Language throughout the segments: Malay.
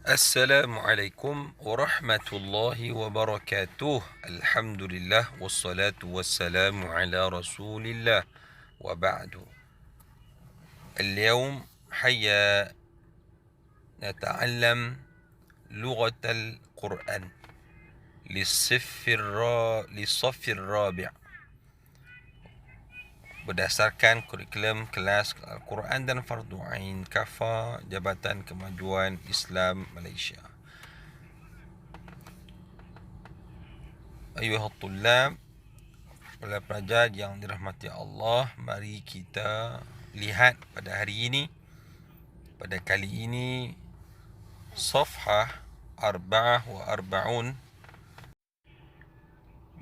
Assalamualaikum warahmatullahi wabarakatuh. Alhamdulillah wassalatu wassalamu ala rasulillah wa ba'du. اليوم حيا نتعلم لغة القرآن للصف الرابع berdasarkan kurikulum kelas Al-Quran dan Fardu Ain KAFA Jabatan Kemajuan Islam Malaysia. Ayuhal tullab, para pelajar yang dirahmati Allah, mari kita lihat pada hari ini, pada kali ini, Safhah Arba'ah wa Arba'un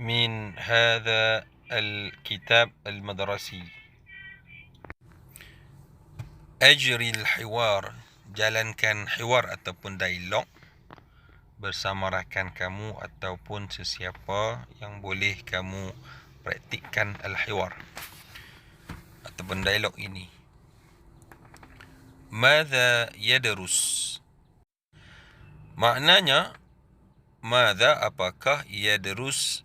min hadha al-kitab al-madrasi. Ajri al-hiwar, jalankan hiwar ataupun dialog bersama rakan kamu ataupun sesiapa yang boleh kamu praktikkan al-hiwar ataupun dialog ini. Madza yadrus, maknanya madza, apakah, yadrus,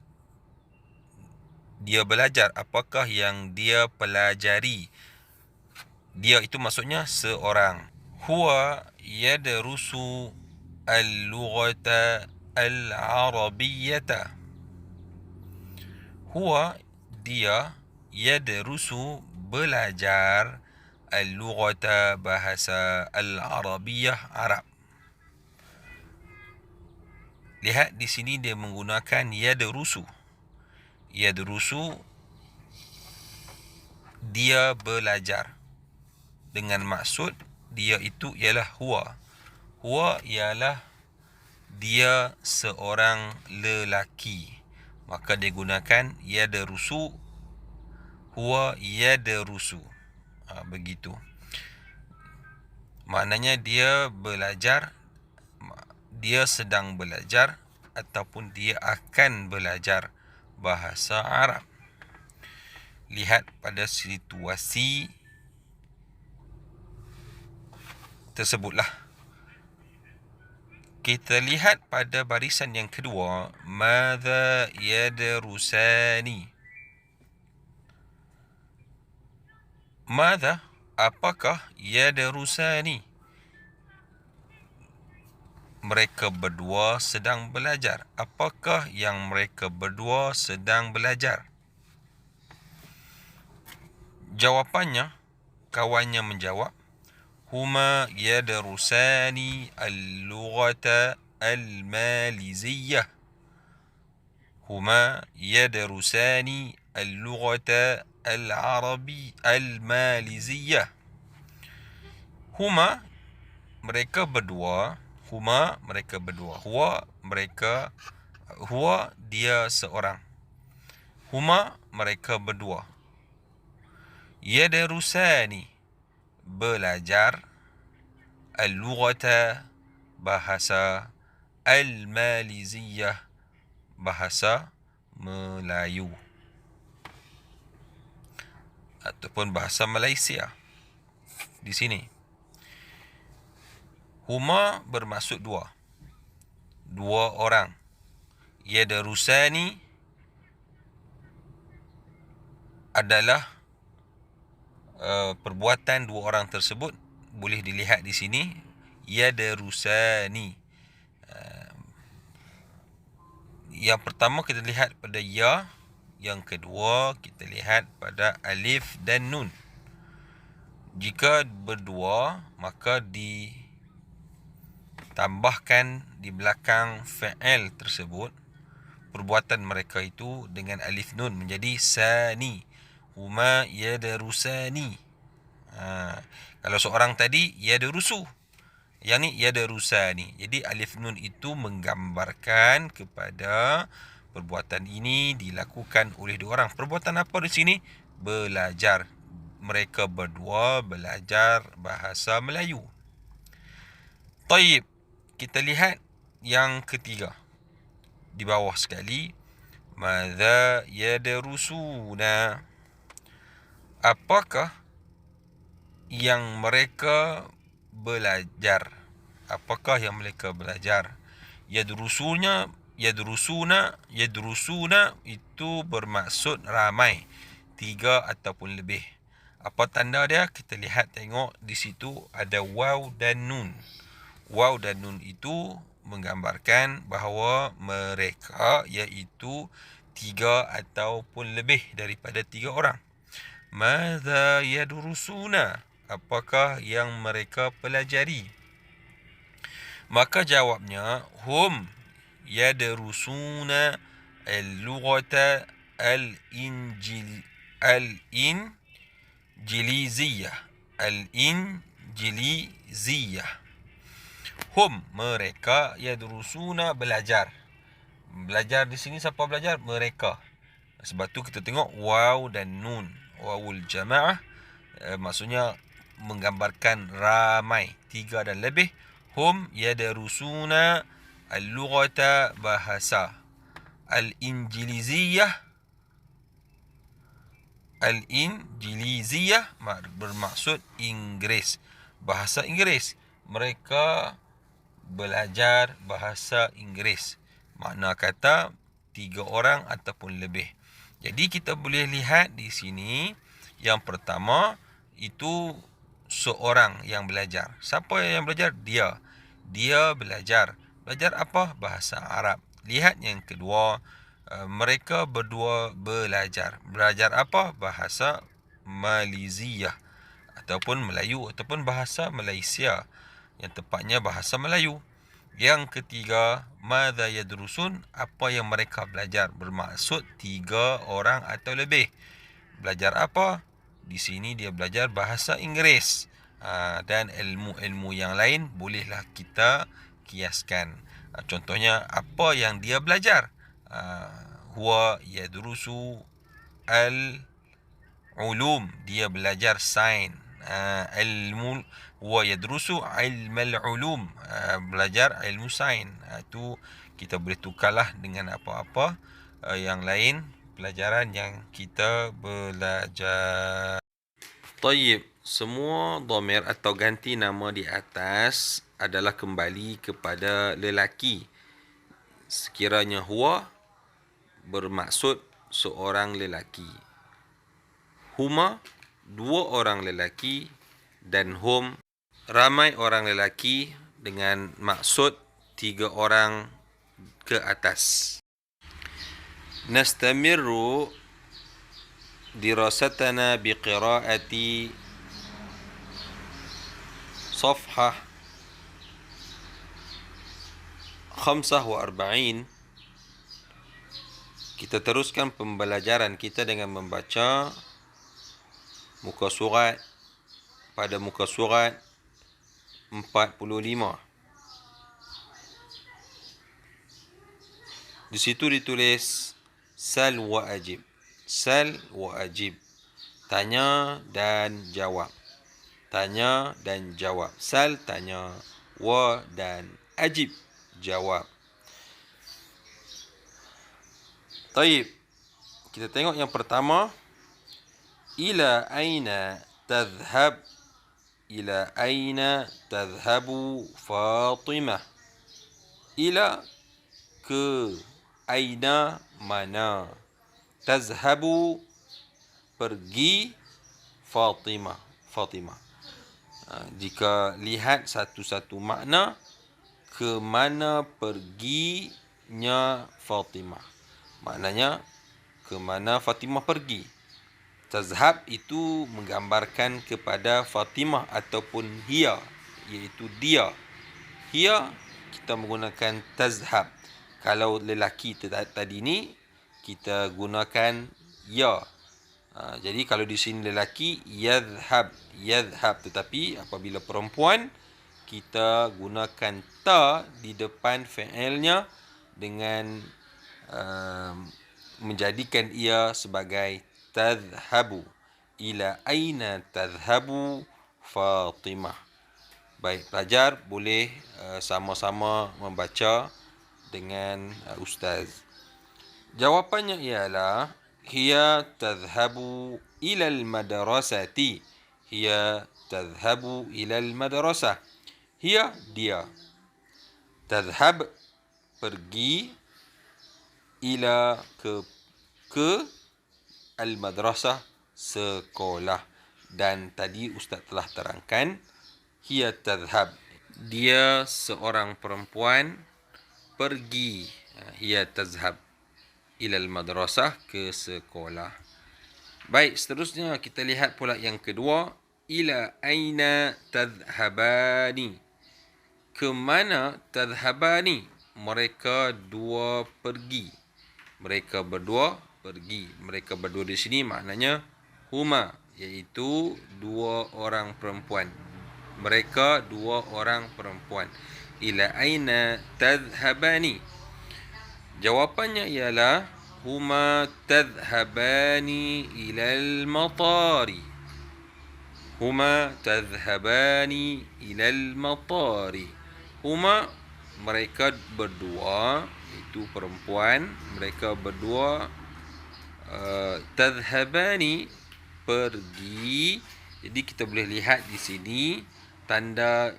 dia belajar, apakah yang dia pelajari. Dia itu maksudnya seorang. Huwa yadrusu al-lughata al-arabiyyata. Huwa, dia, yadrusu, belajar, al-lughata, bahasa al-arabiyyah, Arab. Lihat di sini dia menggunakan yadrusu. Yadrusu, dia belajar, dengan maksud dia itu ialah huwa. Huwa ialah dia seorang lelaki, maka dia gunakan yadrusu. Huwa yadrusu. Begitu. Maknanya dia belajar, dia sedang belajar ataupun dia akan belajar bahasa Arab. Lihat pada situasi tersebutlah. Kita lihat pada barisan yang kedua, madza yadrusani. Madza, apakah, yadrusani, mereka berdua sedang belajar. Apakah yang mereka berdua sedang belajar? Jawapannya, kawannya menjawab, huma yadrusani al-lughata al-maliziyyah. Huma yadrusani al-lughata al-arabi al-maliziyyah. Huma, mereka berdua. Huma, mereka berdua. Huwa, mereka. Huwa, dia seorang. Huma, mereka berdua. Yadrusani, belajar, al-lughata, bahasa, al-maliziyyah, bahasa Melayu ataupun bahasa Malaysia. Di sini huma bermaksud dua orang. Yadrusani adalah perbuatan dua orang tersebut. Boleh dilihat di sini, yadrusani. Yang pertama kita lihat pada ya, yang kedua kita lihat pada alif dan nun. Jika berdua, maka ditambahkan di belakang fi'il tersebut, perbuatan mereka itu, dengan alif nun menjadi sani. Huma yadrusani. Kalau seorang tadi yadrusu, yang ni yadrusani. Jadi alif nun itu menggambarkan kepada perbuatan ini dilakukan oleh dua orang. Perbuatan apa di sini? Belajar. Mereka berdua belajar bahasa Melayu. Taib. Kita lihat yang ketiga. Di bawah sekali. Madza yadrusuna. Apakah yang mereka belajar? apakah yang mereka belajar. Yadrusuna itu bermaksud ramai, 3 ataupun lebih. Apa tanda dia? Kita lihat, tengok di situ ada waw dan nun. Waw dan nun itu menggambarkan bahawa mereka iaitu 3 ataupun lebih daripada 3 orang. Madza yadrusuna, apakah yang mereka pelajari? Maka jawabnya, hum yadrusuna al-lughata al-injiliziyah. Al-injiliziyah. Hum, mereka, yadrusuna, belajar. Belajar di sini siapa belajar? Mereka. Sebab tu kita tengok waw dan nun. Wawul jama'ah maksudnya menggambarkan ramai, 3 dan lebih. Hum yadarusuna al-lughata, bahasa. Al-injiliziyah bermaksud Inggeris, bahasa Inggeris. Mereka belajar bahasa Inggeris. Makna kata 3 orang ataupun lebih. Jadi kita boleh lihat di sini, yang pertama itu seorang yang belajar. Siapa yang belajar? Dia. Dia belajar. Belajar apa? Bahasa Arab. Lihat yang kedua, mereka berdua belajar. Belajar apa? Bahasa Maliziyah ataupun Melayu ataupun bahasa Malaysia, yang tepatnya bahasa Melayu. Yang ketiga, madza yadrusun, apa yang mereka belajar, bermaksud 3 orang atau lebih. Belajar apa? Di sini dia belajar bahasa Inggeris. Dan ilmu-ilmu yang lain bolehlah kita kiaskan. Contohnya, apa yang dia belajar? Huwa yadrusu al-ulum, dia belajar sains. Ilmu, huwa yadrusu ilmal ulum, belajar ilmu sains. Itu kita boleh tukarlah dengan apa-apa yang lain, pelajaran yang kita belajar. Tayyib, semua dhamir atau ganti nama di atas adalah kembali kepada lelaki. Sekiranya huwa bermaksud seorang lelaki, huma 2 orang lelaki, dan hum ramai orang lelaki dengan maksud 3 orang ke atas. Nastamirru dirasatana biqiraati safhah 45. Kita teruskan pembelajaran kita dengan membaca muka surat, pada muka surat 45. Di situ ditulis sal wa ajib. Sal wa ajib, tanya dan jawab. Tanya dan jawab. Sal, tanya. Wa, dan ajib, jawab. Taib, kita tengok yang pertama. Ila aina tadhhab. Ila aina tadhhabu Fatimah. Ila, ke. Aina, mana. Tazhabu, pergi. Fatimah, Fatimah. Jika lihat satu-satu makna, ke mana perginya Fatimah. Maknanya, ke mana Fatimah pergi. Tazhab itu menggambarkan kepada Fatimah ataupun hiya, iaitu dia. Hiya, kita menggunakan tazhab. Kalau lelaki tadi ni, kita gunakan ya. Jadi kalau di sini lelaki, yadhhab, yadhhab. Tetapi apabila perempuan, kita gunakan ta di depan fi'ilnya dengan menjadikan ia sebagai tadhhabu. Ila aina tadhhabu Fatimah. Baik, pelajar boleh sama-sama membaca dengan ustaz. Jawapannya ialah hiya tadhhabu ilal madrasati. Hiya tadhhabu ilal madrasah. Hiya, dia. Tadhhab, pergi. Ila, ke al-madrasah, sekolah. Dan tadi Ustaz telah terangkan, hiya tadhhab, dia seorang perempuan pergi. Hiya tazhab ila al-madrasah, ke sekolah. Baik, seterusnya kita lihat pula yang kedua. Ila aina tadhhabani, ke mana tadhhabani, mereka dua pergi. Mereka berdua pergi. Mereka berdua di sini maknanya huma, iaitu dua orang perempuan. Mereka dua orang perempuan. Ila aina tadhhabani, jawapannya ialah huma tadhhabani ilal matari. Huma tadhhabani ilal matari. Huma, mereka berdua, itu perempuan, mereka berdua. Tadhhabani, pergi. Jadi kita boleh lihat di sini tanda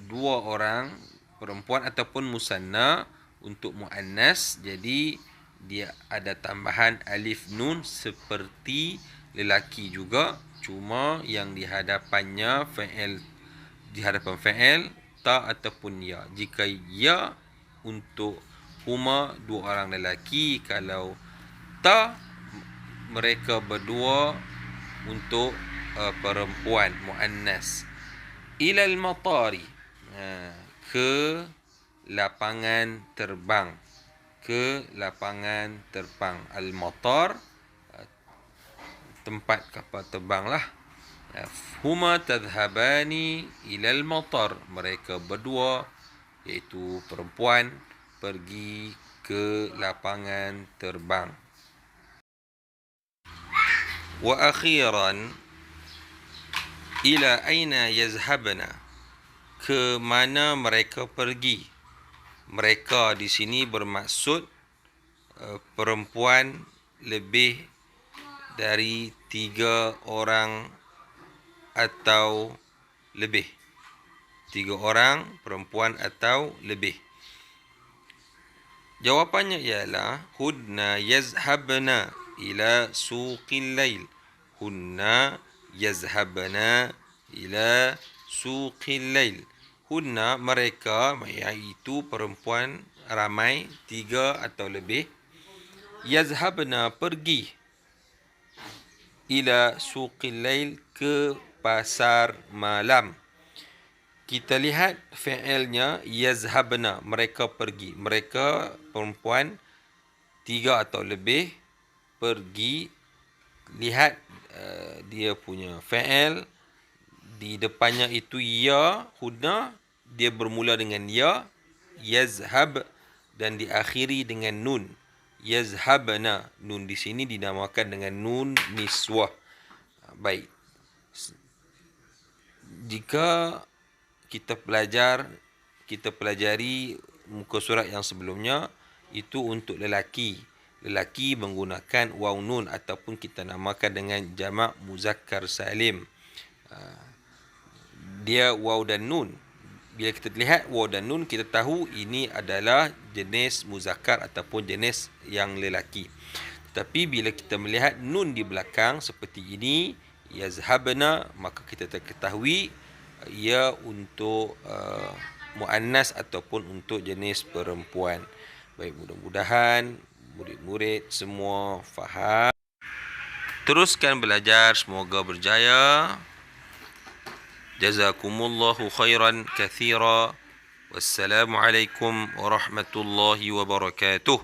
dua orang perempuan ataupun musanna untuk muannas. Jadi dia ada tambahan alif nun seperti lelaki juga, cuma yang di hadapannya fa'il, di hadapan fa'il ta ataupun ya. Jika ya untuk huma, dua orang lelaki. Kalau ta, mereka berdua untuk perempuan, muannas. Ilal matari, ke lapangan terbang. Ke lapangan terbang. Al-matar, tempat kapal terbang lah. Huma tadhhabani ilal matar, mereka berdua, iaitu perempuan, pergi ke lapangan terbang. Wa akhiran, ila aina yazhabna, ke mana mereka pergi. Mereka di sini bermaksud perempuan lebih dari 3 orang atau lebih. 3 orang perempuan atau lebih. Jawapannya ialah hunna yazhabna ila suqil lail. Hunna yazhabna ila suqil lail. Hunna, mereka, iaitu perempuan ramai, 3 atau lebih. Yazhabna, pergi. Ila suqil lail, ke pasar malam. Kita lihat fi'ilnya yazhabna, mereka pergi. Mereka perempuan 3 atau lebih pergi. Lihat dia punya fi'il, di depannya itu ya, hunna, dia bermula dengan ya, yazhab, dan diakhiri dengan nun. Yazhabna, nun di sini dinamakan dengan nun niswah. Baik. Jika kita pelajari muka surat yang sebelumnya, itu untuk lelaki. Lelaki menggunakan waw nun ataupun kita namakan dengan jamak muzakkar salim. Dia waw dan nun. Bila kita lihat waw dan nun, kita tahu ini adalah jenis muzakkar ataupun jenis yang lelaki. Tetapi bila kita melihat nun di belakang seperti ini, yazhabna, maka kita ketahui ia untuk muannas ataupun untuk jenis perempuan. Baik, mudah-mudahan murid-murid semua faham. Teruskan belajar, semoga berjaya. Jazakumullahu khairan kathira. Wassalamualaikum warahmatullahi wabarakatuh.